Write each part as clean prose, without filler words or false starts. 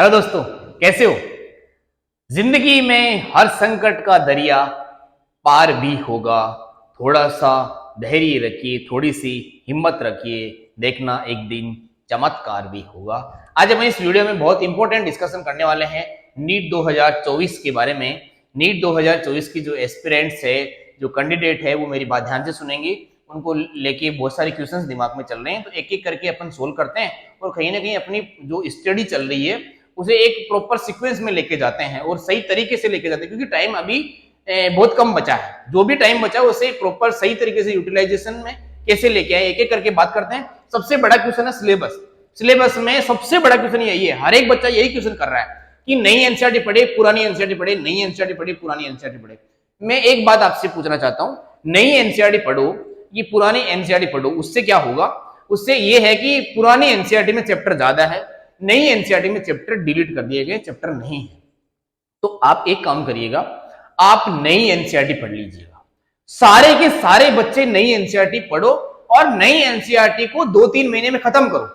Hello दोस्तों, कैसे हो। जिंदगी में हर संकट का दरिया पार भी होगा। थोड़ा सा धैर्य रखिए, थोड़ी सी हिम्मत रखिए, देखना एक दिन चमत्कार भी होगा। आज हम इस वीडियो में बहुत इंपॉर्टेंट डिस्कशन करने वाले हैं नीट 2024 के बारे में। नीट 2024 की जो एस्पिरेंट्स है, जो कैंडिडेट है, वो मेरी बात ध्यान से सुनेंगे। उनको लेके बहुत सारे क्वेश्चंस दिमाग में चल रहे हैं, तो एक एक करके अपन सोल्व करते हैं और कहीं ना कहीं अपनी जो स्टडी चल रही है उसे एक प्रॉपर सीक्वेंस में लेके जाते हैं और सही तरीके से लेके जाते हैं, क्योंकि टाइम अभी बहुत कम बचा है। जो भी टाइम बचा है उसे प्रॉपर सही तरीके से यूटिलाइजेशन में कैसे लेके आए, एक एक करके बात करते हैं। सबसे बड़ा क्वेश्चन है सिलेबस। सिलेबस में सबसे बड़ा क्वेश्चन यही है, हर एक बच्चा यही क्वेश्चन कर रहा है कि नई एनसीईआरटी पढ़े, पुरानी एनसीईआरटी पढ़े, नई एनसीईआरटी पढ़े, पुरानी एनसीईआरटी पढ़े। मैं एक बात आपसे पूछना चाहता हूं, नई एनसीईआरटी पढ़ो कि पुरानी एनसीईआरटी पढ़ो, उससे क्या होगा। उससे यह है कि पुरानी एनसीईआरटी में चैप्टर ज्यादा है, नई एनसीईआरटी में चैप्टर डिलीट कर दिए गए, चैप्टर नहीं है। तो आप एक काम करिएगा, आप नई एनसीईआरटी पढ़ लीजिएगा। सारे के सारे बच्चे नई एनसीईआरटी पढ़ो और नई एनसीईआरटी को 2-3 महीने में खत्म करो।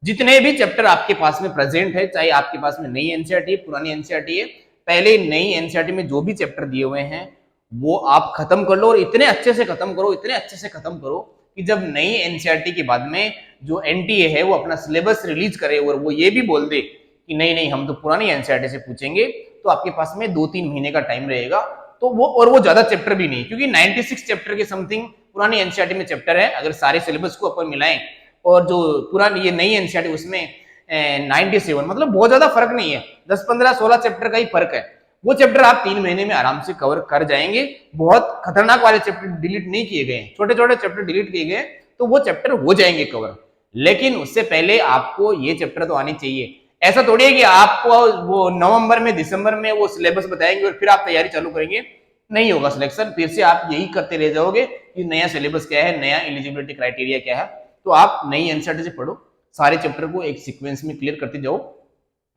जितने भी चैप्टर आपके पास में प्रेजेंट है, चाहे आपके पास में नई एनसीईआरटी पुरानी एनसीईआरटी है, पहले नई एनसीईआरटी में जो भी चैप्टर दिए हुए हैं वो आप खत्म कर लो और इतने अच्छे से खत्म करो, इतने अच्छे से खत्म करो कि जब नई एनसीईआरटी के बाद में जो एनटीए है वो अपना सिलेबस रिलीज करे और वो ये भी बोल दे कि नहीं नहीं हम तो पुरानी एनसीईआरटी से पूछेंगे, तो आपके पास में 2-3 महीने का टाइम रहेगा। तो वो ज्यादा चैप्टर भी नहीं, क्योंकि 96 चैप्टर के समथिंग पुरानी एनसीईआरटी में चैप्टर है। अगर सारे सिलेबस को अपन मिलाएं और जो पुरानी ये नई एनसीईआरटी उसमें 97, मतलब बहुत ज्यादा फर्क नहीं है, 10-15-16 चैप्टर का ही फर्क है। वो चैप्टर आप 3 महीने में आराम से कवर कर जाएंगे। बहुत खतरनाक वाले चैप्टर डिलीट नहीं किए गए, छोटे छोटे चैप्टर डिलीट किए गए, तो वो चैप्टर हो जाएंगे कवर। लेकिन उससे पहले आपको ये चैप्टर तो आनी चाहिए। ऐसा थोड़ी है कि आपको वो नवंबर में दिसंबर में वो सिलेबस बताएंगे और फिर आप तैयारी चालू करेंगे, नहीं होगा सिलेक्शन। फिर से आप यही करते रह जाओगे कि नया सिलेबस क्या है, नया एलिजिबिलिटी क्राइटेरिया क्या है। तो आप नई एनसीईआरटी से पढ़ो, सारे चैप्टर को एक सीक्वेंस में क्लियर करते जाओ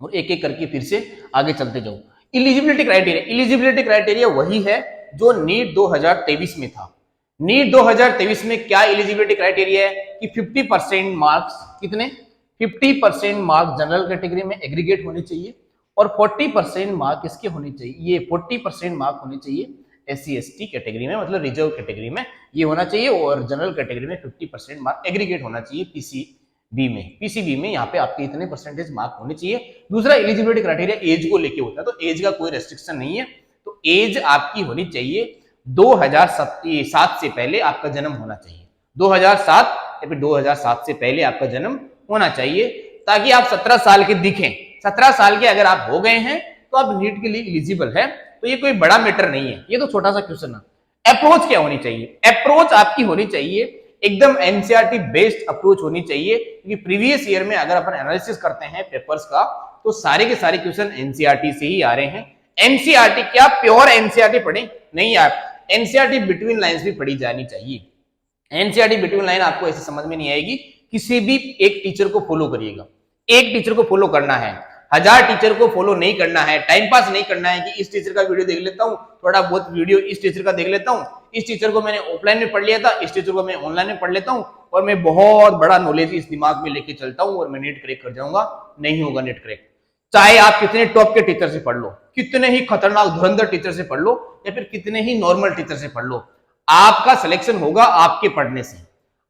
और एक एक करके फिर से आगे चलते जाओ। इलिजिबिलिटी क्राइटेरिया वही है जो नीट 2023 में था। नीट 2023 में क्या इलिजिबिलिटी क्राइटेरिया है कि 50% मार्क्स, कितने 50% मार्क्स जनरल कैटेगरी में एग्रीगेट होने चाहिए और 40% मार्क किसके होने चाहिए, ये 40% मार्क होने चाहिए SC ST कैटेगरी में, मतलब रिजर्व कैटेगरी में ये होना चाहिए, और जनरल कैटेगरी में 50% मार्क एग्रीगेट होना चाहिए पीसीबी में यहाँ पे आपके इतने परसेंटेज मार्क होने चाहिए। दूसरा एलिजिबिलिटी क्राइटेरिया एज को लेके होता है, तो एज का कोई रेस्ट्रिक्शन नहीं है। तो एज आपकी होनी चाहिए 2007 से पहले आपका जन्म होना चाहिए, 2007 या फिर 2007 से पहले आपका जन्म होना चाहिए, ताकि आप 17 साल के दिखें। 17 साल के अगर आप हो गए हैं तो आप नीट के लिए एलिजिबल है। तो ये कोई बड़ा मैटर नहीं है, ये तो छोटा सा क्वेश्चन है। अप्रोच क्या होनी चाहिए, अप्रोच आपकी होनी चाहिए एकदम एनसीईआरटी बेस्ड अप्रोच होनी चाहिए, क्योंकि प्रीवियस ईयर में अगर अपन एनालिसिस करते हैं पेपर्स का तो सारे के सारे क्वेश्चन एनसीईआरटी से ही आ रहे हैं। एनसीईआरटी क्या प्योर एनसीईआरटी पढ़े नहीं यार, एनसीईआरटी बिटवीन लाइंस भी पढ़ी जानी चाहिए। एनसीईआरटी बिटवीन लाइन आपको ऐसे समझ में नहीं आएगी, किसी भी एक टीचर को फॉलो करिएगा, एक टीचर को फॉलो करना है, 1000 टीचर को फॉलो नहीं करना है। टाइम पास नहीं करना है कि इस टीचर का वीडियो देख लेता हूं, थोड़ा बहुत वीडियो इस टीचर का देख लेता हूं, इस टीचर को मैंने ऑफलाइन में पढ़ लिया था, इस टीचर को मैं ऑनलाइन में पढ़ लेता हूं और मैं बहुत बड़ा नॉलेज इस दिमाग में लेके चलता हूं और मैं नेट क्रैक कर जाऊंगा। नहीं होगा नेट क्रैक। चाहे आप कितने टॉप के टीचर से पढ़ लो, कितने ही खतरनाक धुरंधर टीचर से पढ़ लो या फिर कितने ही नॉर्मल टीचर से पढ़ लो, आपका सिलेक्शन होगा आपके पढ़ने से।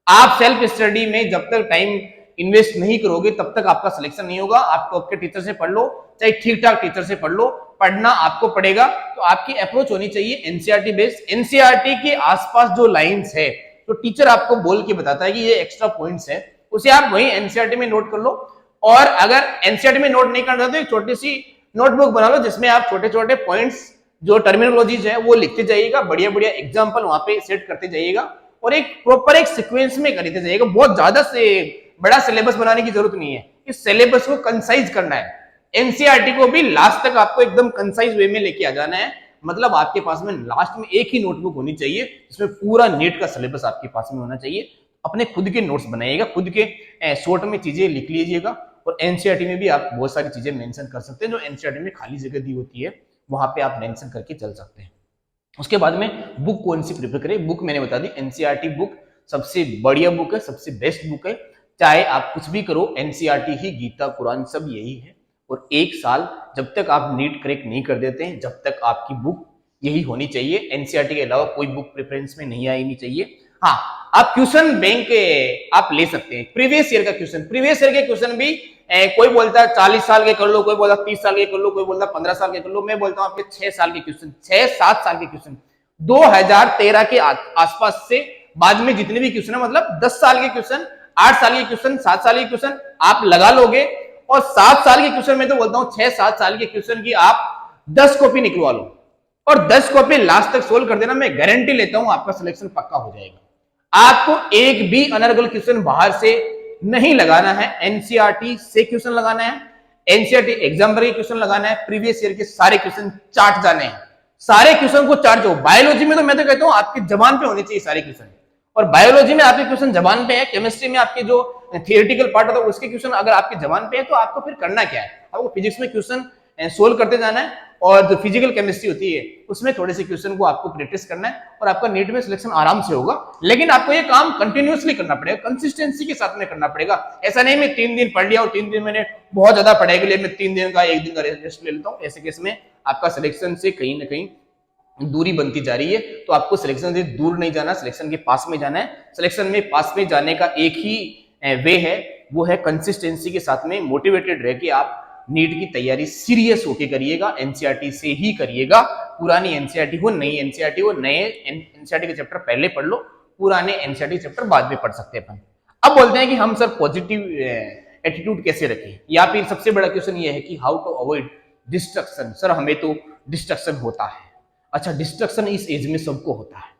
आप सेल्फ स्टडी में जब तक टाइम इन्वेस्ट नहीं करोगे तब तक आपका सिलेक्शन नहीं होगा। आप टॉप के टीचर से पढ़ लो, चाहे ठीक ठाक टीचर से पढ़ लो, पढ़ना आपको पड़ेगा। तो आपकी अप्रोच होनी चाहिए एनसीईआरटी बेस्ड। एनसीईआरटी के आसपास जो लाइंस है तो टीचर आपको बोल के बताता है कि ये एक्स्ट्रा पॉइंट्स है, उसे आप वही एनसीईआरटी में नोट कर लो। और अगर एनसीईआरटी में नोट नहीं करना तो एक छोटी सी नोटबुक बना लो जिसमें आप छोटे छोटे पॉइंट्स जो टर्मिनोलॉजीज है वो लिखते जाइएगा, बढ़िया बढ़िया एग्जाम्पल वहां पे सेट करते जाइएगा और एक प्रॉपर एक सीक्वेंस में करते जाइएगा। बहुत ज्यादा से बड़ा सिलेबस बनाने की जरूरत नहीं है, इस सिलेबस को कंसाइज करना है। एनसीईआरटी को भी लास्ट तक आपको एकदम कंसाइज वे में लेके आ जाना है। मतलब आपके पास में लास्ट में एक ही नोटबुक होनी चाहिए जिसमें पूरा नीट का सिलेबस आपके पास में होना चाहिए। अपने खुद के नोट्स बनाइएगा, खुद के शॉर्ट में चीजें लिख लीजिएगा और एनसीईआरटी में भी आप बहुत सारी चीजें मेंशन कर सकते हैं, जो एनसीईआरटी में खाली जगह दी होती है वहां पे आप मेंशन करके चल सकते हैं। उसके बाद में बुक कौन सी प्रिफर करें, बुक मैंने बता दी, एनसीईआरटी बुक सबसे बढ़िया बुक है, सबसे बेस्ट बुक है। चाहे आप कुछ भी करो, एनसीईआरटी ही, गीता कुरान सब यही है। और 1 साल जब तक आप नीट क्रैक नहीं कर देते हैं, जब तक आपकी बुक यही होनी चाहिए, एनसीईआरटी के अलावा कोई बुक प्रेफरेंस में नहीं आनी चाहिए। हाँ, आप क्वेश्चन बैंक आप ले सकते हैं, प्रीवियस ईयर का क्वेश्चन, प्रीवियस ईयर के क्वेश्चन भी कोई बोलता है 40 साल के कर लो, कोई बोलता है 30 साल के कर लो, कोई बोलता है 15 साल के कर लो। मैं बोलता हूं आपके 6 साल के क्वेश्चन, 6-7 साल के क्वेश्चन, 2013 के आसपास से बाद में जितने भी क्वेश्चन है, मतलब 10 साल के क्वेश्चन, 8 साल के क्वेश्चन, 7 साल के क्वेश्चन आप लगा लोगे। और 7 साल के क्वेश्चन में तो बोलता हूं 6-7 साल के क्वेश्चन की आप 10 कॉपी निकलवा लो और 10 कॉपी लास्ट तक सोल्व कर देना, मैं गारंटी लेता हूं आपका सिलेक्शन पक्का हो जाएगा। आपको एक भी अनर्गल क्वेश्चन बाहर से नहीं लगाना है, एनसीईआरटी से क्वेश्चन लगाना है, एनसीईआरटी एग्जाम के क्वेश्चन लगाना है, प्रीवियस ईयर के सारे क्वेश्चन चाट जाने हैं, सारे क्वेश्चन को चाट जाओ। बायोलॉजी में तो मैं तो कहता हूं आपकी जबान पे होने चाहिए सारे क्वेश्चन, और बायोलॉजी में आपके क्वेश्चन जबान पे है, केमिस्ट्री में आपके जो थियोरेटिकल पार्ट होता है उसके क्वेश्चन अगर आपके जबान पे है तो आपको फिर करना क्या है, आपको फिजिक्स में क्वेश्चन सोल्व करते जाना है, और जो फिजिकल केमिस्ट्री होती है उसमें थोड़े से क्वेश्चन को आपको प्रैक्टिस करना है, और आपका नीट में सिलेक्शन आराम से होगा। लेकिन आपको ये काम कंटिन्यूअसली करना पड़ेगा, कंसिस्टेंसी के साथ में करना पड़ेगा। ऐसा नहीं मैं 3 दिन पढ़ लिया और 3 दिन मैंने बहुत ज्यादा पढ़ाई के लिए मैं 3 दिन का 1 दिन का रेस्ट ले लेता हूँ, ऐसे केस में आपका सिलेक्शन से कहीं ना कहीं दूरी बनती जा रही है। तो आपको सिलेक्शन से दूर नहीं जाना, सिलेक्शन के पास में जाना है। सिलेक्शन में पास में जाने का एक ही वे है, वो है कंसिस्टेंसी के साथ में मोटिवेटेड रह के आप नीट की तैयारी सीरियस होके करिएगा, एनसीईआरटी से ही करिएगा। पुरानी एनसीईआरटी हो, नई एनसीईआरटी हो, नए एनसीईआरटी के चैप्टर पहले पढ़ लो, पुराने एनसीईआरटी चैप्टर बाद में पढ़ सकते हैं अपन। अब बोलते हैं कि हम सर पॉजिटिव एटीट्यूड कैसे रखें, या फिर सबसे बड़ा क्वेश्चन ये है कि how to avoid distraction. Sir हमें तो डिस्ट्रक्शन होता है। अच्छा, डिस्ट्रक्शन इस एज में सबको होता है,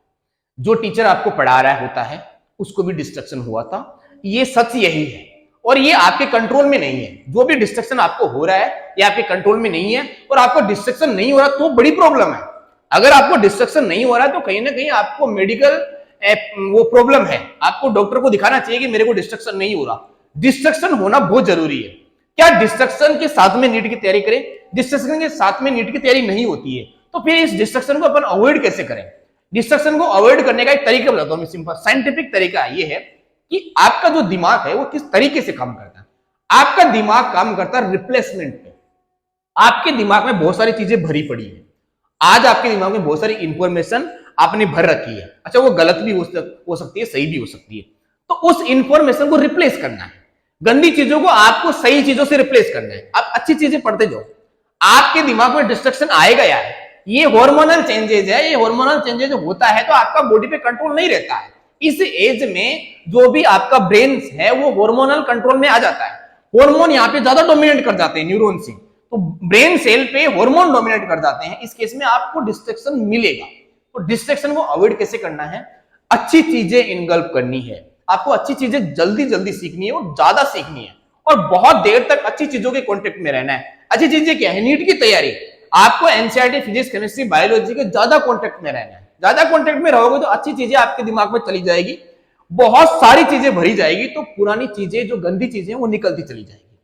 जो टीचर आपको पढ़ा रहा होता है उसको भी डिस्ट्रक्शन हुआ था, ये सच यही है, और ये आपके कंट्रोल में नहीं है। जो भी डिस्ट्रक्शन आपको हो रहा है ये आपके कंट्रोल में नहीं है, और आपको डिस्ट्रक्शन नहीं हो रहा तो बड़ी प्रॉब्लम है। अगर आपको डिस्ट्रक्शन नहीं हो रहा है तो कहीं ना कहीं आपको मेडिकल वो प्रॉब्लम है, आपको डॉक्टर को दिखाना चाहिए कि मेरे को डिस्ट्रक्शन नहीं हो रहा। डिस्ट्रक्शन होना बहुत जरूरी है। क्या डिस्ट्रक्शन के साथ में नीट की तैयारी करें? डिस्ट्रक्शन के साथ में नीट की तैयारी नहीं होती है, तो फिर इस डिस्ट्रक्शन को अपन अवॉइड कैसे करें? डिस्ट्रक्शन को अवॉइड करने का एक तरीका बताता हूं मैं, सिंपल साइंटिफिक तरीका ये है कि आपका जो दिमाग है वो किस तरीके से काम करता है। आपका दिमाग काम करता है रिप्लेसमेंट पे। आपके दिमाग में बहुत सारी चीजें भरी पड़ी है, आज आपके दिमाग में बहुत सारी इंफॉर्मेशन आपने भर रखी है। अच्छा, वो गलत भी हो सकती है, सही भी हो सकती है, तो उस इंफॉर्मेशन को रिप्लेस करना है। गंदी चीजों को आपको सही चीजों से रिप्लेस करना है। आप अच्छी चीजें पढ़ते जाओ, आपके दिमाग में डिस्ट्रक्शन आएगा यार। ये हार्मोनल चेंजेज है, ये हार्मोनल चेंजेज होता है तो आपका बॉडी पे कंट्रोल नहीं रहता है। इस एज में जो भी आपका ब्रेन है वो हार्मोनल कंट्रोल में आ जाता है, हार्मोन यहाँ पे ज्यादा डोमिनेट कर जाते हैं न्यूरॉन से, तो ब्रेन सेल पे हार्मोन डोमिनेट कर जाते हैं। इस केस में आपको डिस्ट्रक्शन मिलेगा। तो डिस्ट्रक्शन को अवॉइड कैसे करना है? अच्छी चीजें इनगल्फ करनी है, आपको अच्छी चीजें जल्दी जल्दी सीखनी है और ज्यादा सीखनी है, और बहुत देर तक अच्छी चीजों के कॉन्टेक्ट में रहना है। अच्छी चीजें क्या है? नीट की तैयारी, आपको एनसीईआरटी फिजिक्स केमिस्ट्री बायोलॉजी के ज्यादा कॉन्टेक्ट में रहना है। ज्यादा कॉन्टेक्ट में रहोगे तो अच्छी चीजें आपके दिमाग में चली जाएगी, बहुत सारी चीजें भरी जाएगी, तो पुरानी चीजें जो गंदी चीजें वो निकलती चली जाएगी।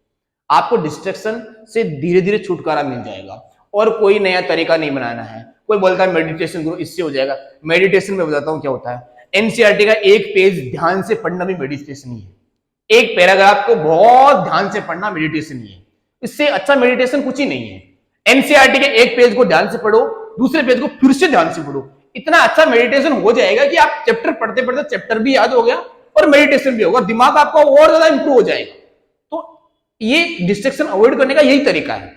आपको डिस्ट्रक्शन से धीरे धीरे छुटकारा मिल जाएगा, और कोई नया तरीका नहीं बनाना है। कोई बोलता है मेडिटेशन करो, इससे हो जाएगा। मेडिटेशन में बताता हूं क्या होता है। एनसीईआरटी का एक पेज ध्यान से पढ़ना भी मेडिटेशन ही है, एक पैराग्राफ को बहुत ध्यान से पढ़ना मेडिटेशन ही है। इससे अच्छा मेडिटेशन कुछ ही नहीं है। एनसीईआरटी के एक पेज को ध्यान से पढ़ो, दूसरे पेज को फिर से ध्यान से पढ़ो, इतना अच्छा मेडिटेशन हो जाएगा कि आप चैप्टर पढ़ते पढ़ते चैप्टर भी याद हो गया और मेडिटेशन भी होगा, दिमाग आपका और ज्यादा इंप्रूव हो जाएगा। तो ये डिस्ट्रक्शन अवॉइड करने का यही तरीका है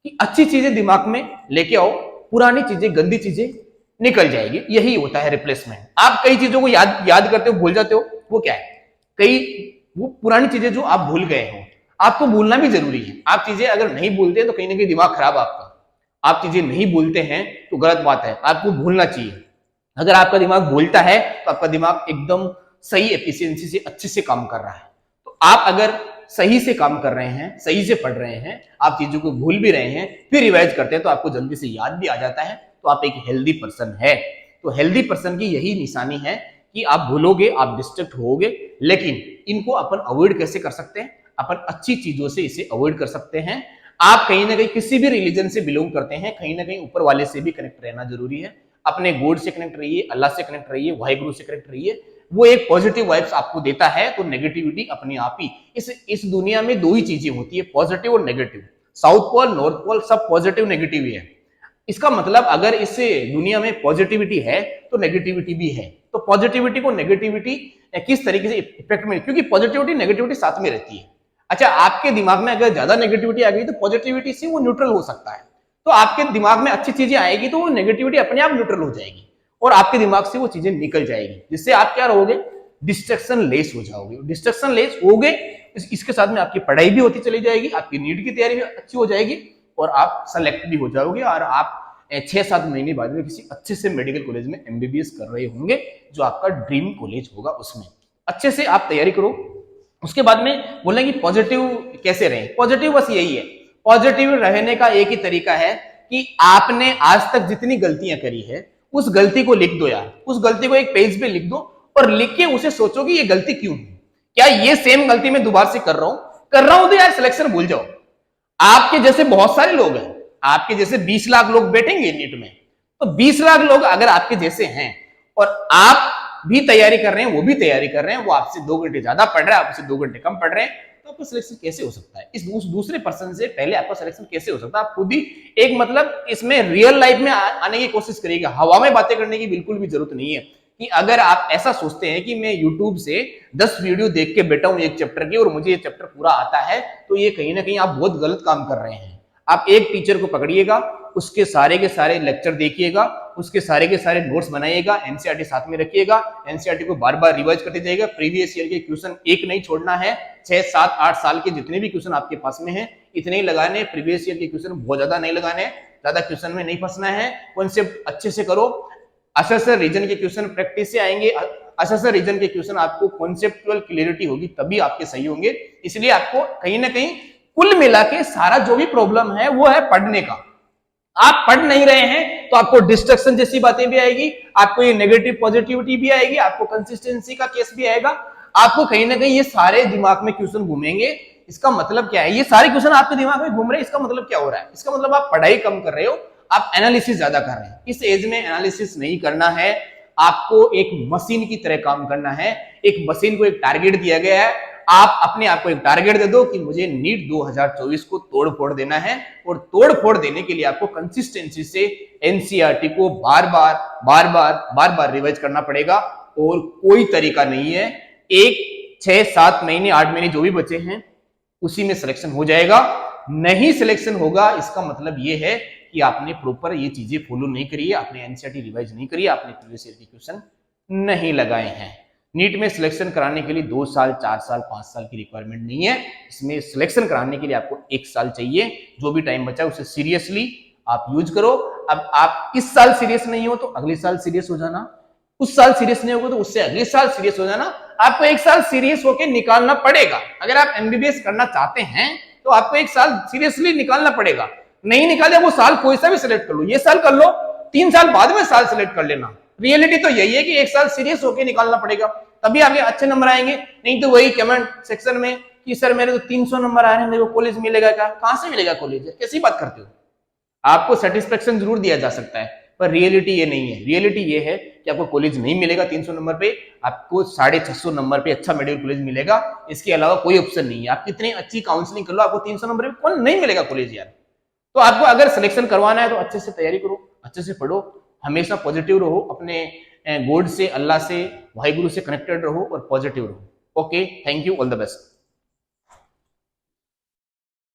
कि अच्छी चीजें दिमाग में लेके आओ, पुरानी चीजें गंदी चीजें निकल जाएगी। यही होता है रिप्लेसमेंट। आप कई चीजों को याद करते हो, भूल जाते हो, वो क्या है? वो पुरानी चीजें जो आप भूल गए हो, आपको भूलना भी जरूरी है। आप चीजें अगर नहीं भूलते तो कहीं ना कहीं दिमाग खराब आपका। आप चीजें नहीं भूलते हैं तो गलत बात है, आपको भूलना चाहिए। अगर आपका दिमाग भूलता है तो आपका दिमाग एकदम सही एफिशिएंसी से अच्छे से काम कर रहा है। तो आप अगर सही से काम कर रहे हैं, सही से पढ़ रहे हैं, आप चीजों को भूल भी रहे हैं, फिर रिवाइज करते हैं तो आपको जल्दी से याद भी आ जाता है, तो आप एक हेल्दी पर्सन है। तो हेल्दी पर्सन की यही निशानी है कि आप भूलोगे, आप डिस्ट्रैक्ट होगे, लेकिन इनको अपन अवॉइड कैसे कर सकते हैं? अपन अच्छी चीजों से इसे अवॉइड कर सकते हैं। आप कहीं ना कहीं किसी भी रिलीजन से बिलोंग करते हैं, कहीं ना कहीं ऊपर वाले से भी कनेक्ट रहना जरूरी है। अपने गॉड से कनेक्ट रहिए, अल्लाह से कनेक्ट रहिए, वाहिगुरु से कनेक्ट रहिए। वो एक पॉजिटिव वाइब्स आपको देता है। तो नेगेटिविटी अपने आप ही, इस दुनिया में दो ही चीजें होती है, पॉजिटिव और negative. South pole, north pole सब पॉजिटिव नेगेटिव ही है। इसका मतलब अगर इस दुनिया में पॉजिटिविटी है तो नेगेटिविटी भी है। तो पॉजिटिविटी को नेगेटिविटी किस तरीके से इफेक्ट में, क्योंकि पॉजिटिविटी नेगेटिविटी साथ में रहती है। अच्छा, आपके दिमाग में अगर ज्यादा नेगेटिविटी आ गई तो पॉजिटिविटी से वो न्यूट्रल हो सकता है। तो आपके दिमाग में अच्छी चीजें आएगी तो वो नेगेटिविटी अपने आप न्यूट्रल हो जाएगी और आपके दिमाग से वो चीजें निकल जाएगी, जिससे आप क्या रहोगे, डिस्ट्रक्शन लेस हो जाओगे। डिस्ट्रक्शन लेस हो गए, इसके साथ में आपकी पढ़ाई भी होती चली जाएगी, आपकी नीट की तैयारी भी अच्छी हो जाएगी और आप सेलेक्ट भी हो जाओगे और आप 6-7 महीने बाद में किसी अच्छे से मेडिकल कॉलेज में एमबीबीएस कर रहे होंगे, जो आपका ड्रीम कॉलेज होगा। उसमें अच्छे से आप तैयारी करो। उसके बाद में बोलेंगे पॉजिटिव कैसे रहें। पॉजिटिव बस यही है, पॉजिटिव रहने का एक ही तरीका है कि आपने आज तक जितनी गलतियां करी है उस गलती को लिख दो यार, उस गलती को एक पेज पे लिख दो और लिख के उसे सोचो कि ये गलती क्यों है, क्या ये सेम गलती मैं दोबारा से कर रहा हूं तो यार सिलेक्शन भूल जाओ। आपके जैसे बहुत सारे लोग हैं, आपके जैसे 20 लाख लोग बैठेंगे नीट में, तो 20 लाख लोग अगर आपके जैसे हैं और आप भी तैयारी कर रहे हैं, वो भी तैयारी कर रहे हैं, वो आपसे 2 घंटे ज्यादा पढ़ रहे हैं, आपसे 2 घंटे कम पढ़ रहे हैं, तो आपका सिलेक्शन कैसे हो सकता है? इस दूसरे पर्सन से पहले आपका सिलेक्शन कैसे हो सकता है? आप खुद ही एक मतलब इसमें रियल लाइफ में आने की कोशिश करिएगा। हवा में बातें करने की बिल्कुल भी जरूरत नहीं है कि अगर आप ऐसा सोचते हैं कि मैं YouTube से 10 वीडियो देख के बैठा हूं एक चैप्टर की और मुझे ये चैप्टर पूरा आता है, तो ये कहीं ना कहीं आप बहुत गलत काम कर रहे हैं। आप एक टीचर को पकड़िएगा, उसके सारे के सारे लेक्चर देखिएगा, उसके सारे के सारे नोट्स बनाइएगा, एनसीईआरटी साथ में रखिएगा, एनसीईआरटी को बार बार रिवाइज करते जाइएगा। प्रीवियस ईयर के क्वेश्चन एक नहीं छोड़ना है, 6, 7, 8 साल के जितने भी क्वेश्चन आपके पास में हैं इतने ही लगाने। प्रीवियस ईयर के क्वेश्चन बहुत ज्यादा नहीं लगाने, ज्यादा क्वेश्चन में नहीं फंसना है। कॉन्सेप्ट अच्छे से करो। असेसर रीजन के क्वेश्चन प्रैक्टिस से आएंगे। असेसर रीजन के क्वेश्चन आपको कॉन्सेप्चुअल क्लियरिटी होगी तभी आपके सही होंगे। इसलिए आपको कहीं ना कहीं कुल मिला के सारा जो भी प्रॉब्लम है वो है पढ़ने का। आप पढ़ नहीं रहे हैं तो आपको डिस्ट्रक्शन जैसी बातें भी आएगी, आपको ये नेगेटिव पॉजिटिविटी भी आएगी, आपको कंसिस्टेंसी का केस भी आएगा, आपको कहीं ना कहीं ये सारे दिमाग में क्वेश्चन घूमेंगे। इसका मतलब क्या है? ये सारे क्वेश्चन आपके दिमाग में घूम रहे हैं, इसका मतलब क्या हो रहा है? इसका मतलब आप पढ़ाई कम कर रहे हो, आप एनालिसिस ज्यादा कर रहे हैं। इस एज में एनालिसिस नहीं करना है, आपको एक मशीन की तरह काम करना है। एक मशीन को एक टारगेट दिया गया है, आप अपने आप को एक टारगेट दे दो कि मुझे नीट 2024 को तोड़ फोड़ देना है और तोड़ फोड़ देने के लिए आपको कंसिस्टेंसी से एनसीईआरटी को बार बार रिवाइज करना पड़ेगा और कोई तरीका नहीं है। एक 6, 7 महीने 8 महीने जो भी बचे हैं उसी में सिलेक्शन हो जाएगा। नहीं सिलेक्शन होगा इसका मतलब यह है कि आपने प्रॉपर ये चीजें फॉलो नहीं करी है, आपने एनसीईआरटी रिवाइज नहीं करी है, आपने प्रीवियस ईयर के क्वेश्चन नहीं लगाए हैं। नीट में सिलेक्शन कराने के लिए 2 साल, 4 साल, 5 साल की रिक्वायरमेंट नहीं है। इसमें सिलेक्शन कराने के लिए आपको 1 साल चाहिए। जो भी टाइम बचा उसे सीरियसली आप यूज करो। अब आप इस साल सीरियस नहीं हो तो अगले साल सीरियस हो जाना, उस साल सीरियस नहीं होगा तो उससे अगले साल सीरियस हो जाना। आपको 1 साल सीरियस होकर निकालना पड़ेगा। अगर आप एमबीबीएस करना चाहते हैं तो आपको 1 साल सीरियसली निकालना पड़ेगा। नहीं निकाले वो साल कोई सा भी सिलेक्ट कर लो, ये साल कर लो, 3 साल बाद में साल सिलेक्ट कर लेना। रियलिटी तो यही है कि 1 साल सीरियस होकर निकालना पड़ेगा, तभी आगे अच्छे नंबर आएंगे। नहीं तो वही कमेंट सेक्शन में कि सर मेरे तो 300 नंबर आ रहे हैं, मेरे को कॉलेज मिलेगा क्या? कहां से मिलेगा कॉलेज? कैसी बात करते हो? आपको सेटिस्फेक्शन जरूर दिया जा सकता है पर रियलिटी ये नहीं है। रियलिटी ये है कि आपको कॉलेज नहीं मिलेगा 300 नंबर पे, आपको 650 नंबर पे अच्छा मेडिकल कॉलेज मिलेगा। इसके अलावा कोई ऑप्शन नहीं है। आप कितनी अच्छी काउंसलिंग कर लो, आपको 300 नंबर पे कौन नहीं मिलेगा कॉलेज यार। तो आपको अगर सिलेक्शन करवाना है तो अच्छे से तैयारी करो, अच्छे से पढ़ो, हमेशा पॉजिटिव रहो, अपने गॉड से, अल्लाह से, वाहिगुरु से कनेक्टेड रहो और पॉजिटिव रहो। Okay, thank you, all the best.